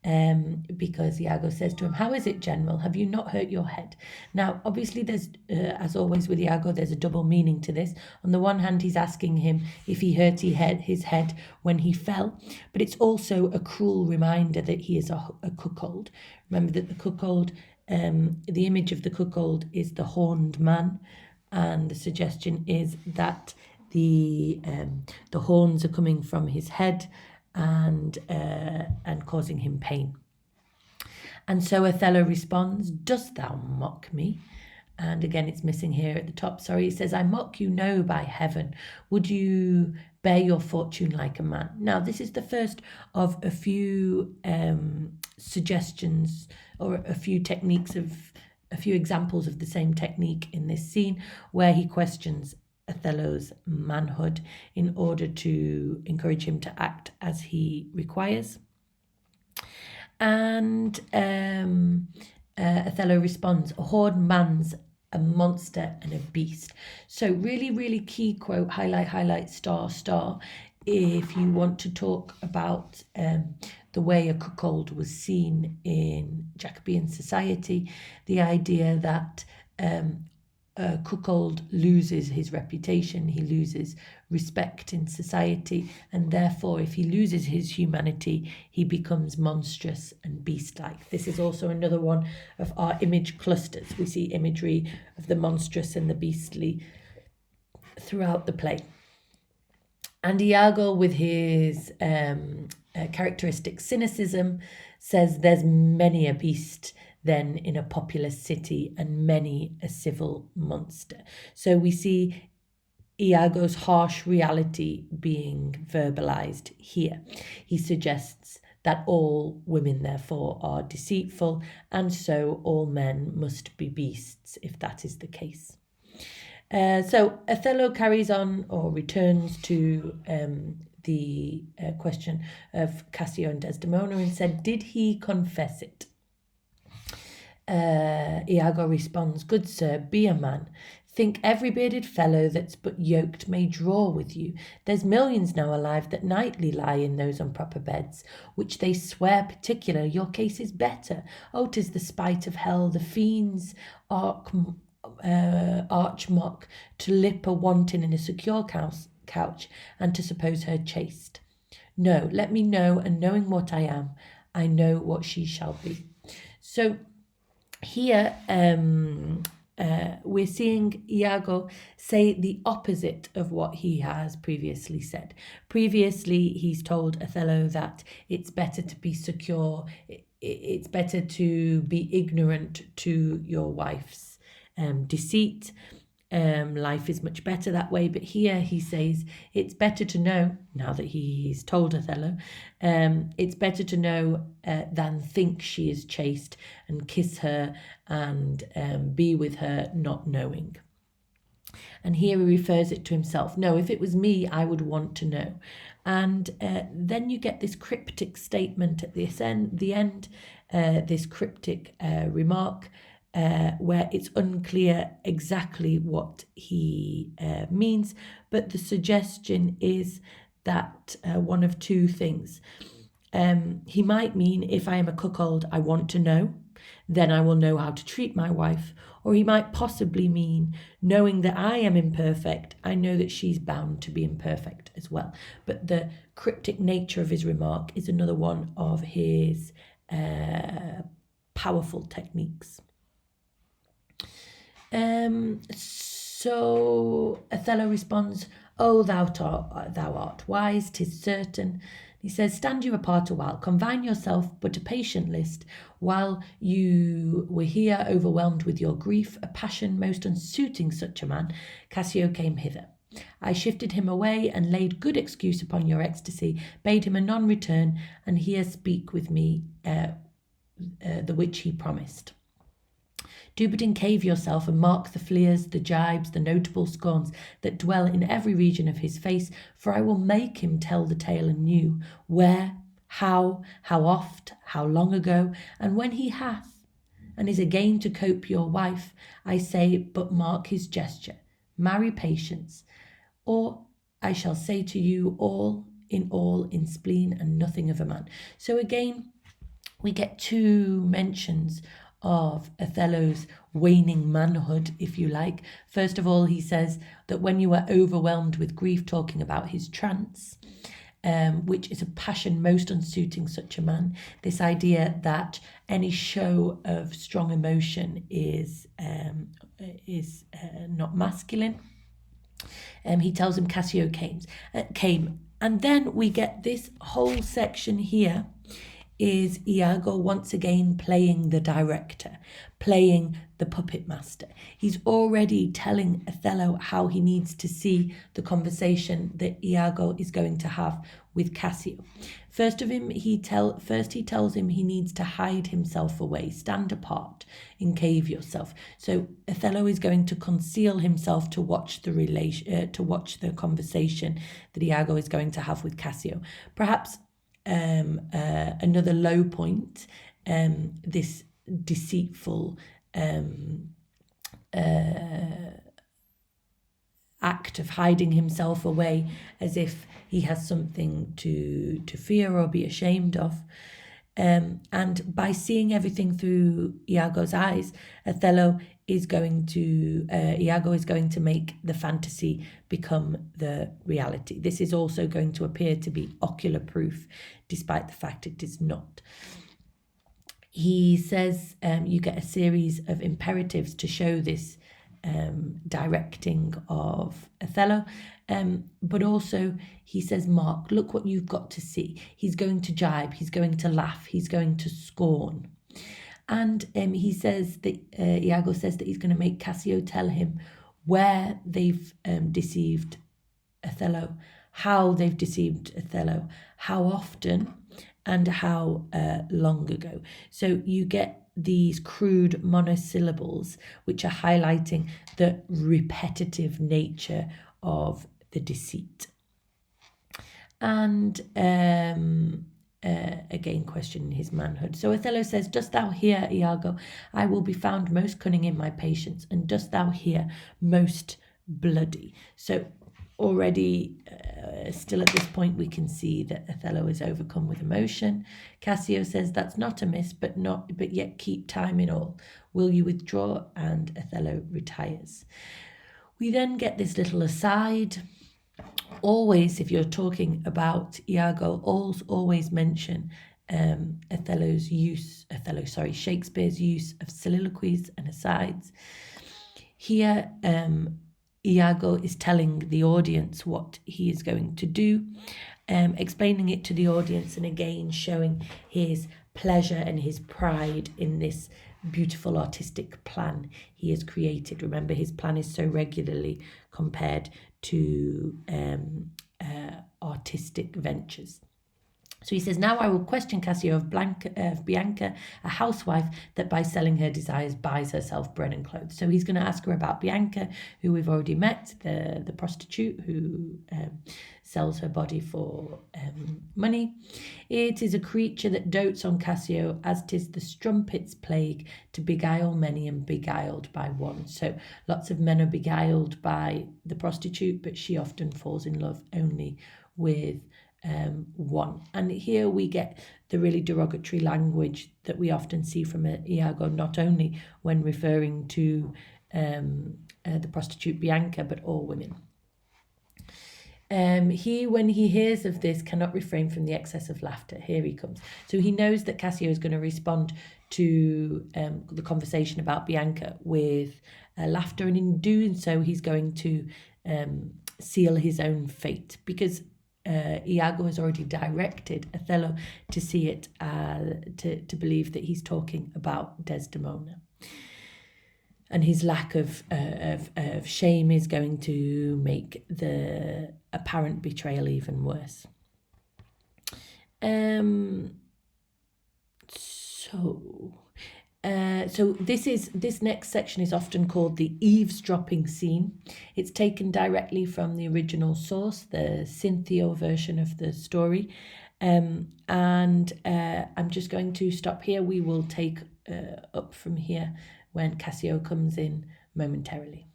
because Iago says to him, "How is it, General? Have you not hurt your head?" Now, obviously, there's, as always with Iago, there's a double meaning to this. On the one hand, he's asking him if he hurt his head when he fell, but it's also a cruel reminder that he is a cuckold. Remember that the cuckold, the image of the cuckold is the horned man, and the suggestion is that the horns are coming from his head and causing him pain. And so Othello responds, "Dost thou mock me?" And again, it's missing here at the top. Sorry, he says, "I mock you, no, by heaven. Would you bear your fortune like a man?" Now, this is the first of a few suggestions or a few examples of the same technique in this scene where he questions Othello's manhood in order to encourage him to act as he requires. And Othello responds, "A horned man's a monster and a beast." So really, really key quote, highlight, star, if you want to talk about the way a cuckold was seen in Jacobean society, the idea that a cuckold loses his reputation, he loses respect in society, and therefore, if he loses his humanity, he becomes monstrous and beast-like. This is also another one of our image clusters. We see imagery of the monstrous and the beastly throughout the play. And Iago, with his characteristic cynicism, says there's many a beast then in a populous city and many a civil monster. So we see Iago's harsh reality being verbalized here. He suggests that all women therefore are deceitful, and so all men must be beasts if that is the case. So Othello carries on or returns to the question of Cassio and Desdemona and said, "Did he confess it?" Iago responds, "Good sir, be a man. Think every bearded fellow that's but yoked may draw with you. There's millions now alive that nightly lie in those improper beds, which they swear particular your case is better. Oh, 'tis the spite of hell, the fiend's arch mock, to lip a wanton in a secure couch, and to suppose her chaste. No, let me know, and knowing what I am, I know what she shall be." So here we're seeing Iago say the opposite of what he has previously said. Previously, he's told Othello that it's better to be secure, it's better to be ignorant to your wife's deceit. Life is much better that way, but here he says it's better to know, now that he's told Othello, it's better to know than think she is chaste and kiss her and be with her not knowing. And here he refers it to himself. No, if it was me, I would want to know. And then you get this cryptic statement at the end, this cryptic remark, where it's unclear exactly what he means, but the suggestion is that one of two things. He might mean, if I am a cuckold, I want to know, then I will know how to treat my wife. Or he might possibly mean, knowing that I am imperfect, I know that she's bound to be imperfect as well. But the cryptic nature of his remark is another one of his powerful techniques. So Othello responds, "Oh, thou art wise, 'tis certain." He says, "Stand you apart a while, confine yourself but a patient list, while you were here overwhelmed with your grief, a passion most unsuiting such a man, Cassio came hither. I shifted him away and laid good excuse upon your ecstasy, bade him anon return, and here speak with me the which he promised. Do but encave yourself and mark the fleers, the gibes, the notable scorns that dwell in every region of his face, for I will make him tell the tale anew, where, how oft, how long ago, and when he hath, and is again to cope your wife, I say but mark his gesture, marry patience, or I shall say to you all in spleen and nothing of a man." So again, We get two mentions of Othello's waning manhood, if you like. First of all, he says that when you are overwhelmed with grief, talking about his trance, which is a passion most unsuiting such a man. This idea that any show of strong emotion is not masculine. He tells him Cassio came. And then we get this whole section here is Iago once again playing the director, playing the puppet master. He's already telling Othello how he needs to see the conversation that Iago is going to have with Cassio. First he tells him he needs to hide himself away, stand apart, encave yourself. So Othello is going to conceal himself to watch the conversation that Iago is going to have with Cassio. Perhaps another low point, this deceitful act of hiding himself away as if he has something to fear or be ashamed of. And by seeing everything through Iago's eyes, Iago is going to make the fantasy become the reality. This is also going to appear to be ocular proof, despite the fact it is not. He says you get a series of imperatives to show this directing of Othello, but also he says, Mark, look what you've got to see. He's going to jibe, he's going to laugh, he's going to scorn. And he says that Iago says that he's going to make Cassio tell him where they've deceived Othello, how they've deceived Othello, how often, and how long ago. So you get these crude monosyllables which are highlighting the repetitive nature of the deceit. And again questioning his manhood. So Othello says, dost thou hear, Iago? I will be found most cunning in my patience, and dost thou hear, most bloody. So already still at this point we can see that Othello is overcome with emotion. Cassio says, that's not amiss, but yet keep time in all. Will you withdraw? And Othello retires. We then get this little aside. Always, if you're talking about Iago, always mention Shakespeare's use of soliloquies and asides. Here, Iago is telling the audience what he is going to do, explaining it to the audience, and again showing his pleasure and his pride in this beautiful artistic plan he has created. Remember, his plan is so regularly compared to artistic ventures. So he says, now I will question Cassio of Bianca, a housewife that by selling her desires buys herself bread and clothes. So he's going to ask her about Bianca, who we've already met, the prostitute who sells her body for money. It is a creature that dotes on Cassio, as 'tis the strumpet's plague to beguile many and beguiled by one. So lots of men are beguiled by the prostitute, but she often falls in love only with one. And here we get the really derogatory language that we often see from Iago, not only when referring to the prostitute Bianca, but all women. He, when he hears of this, cannot refrain from the excess of laughter. Here he comes. So he knows that Cassio is going to respond to the conversation about Bianca with laughter, and in doing so, he's going to seal his own fate, because Iago has already directed Othello to see it, to believe that he's talking about Desdemona. And his lack of shame is going to make the apparent betrayal even worse. So this next section is often called the eavesdropping scene. It's taken directly from the original source, the Cinthio version of the story. And I'm just going to stop here. We will take up from here when Cassio comes in momentarily.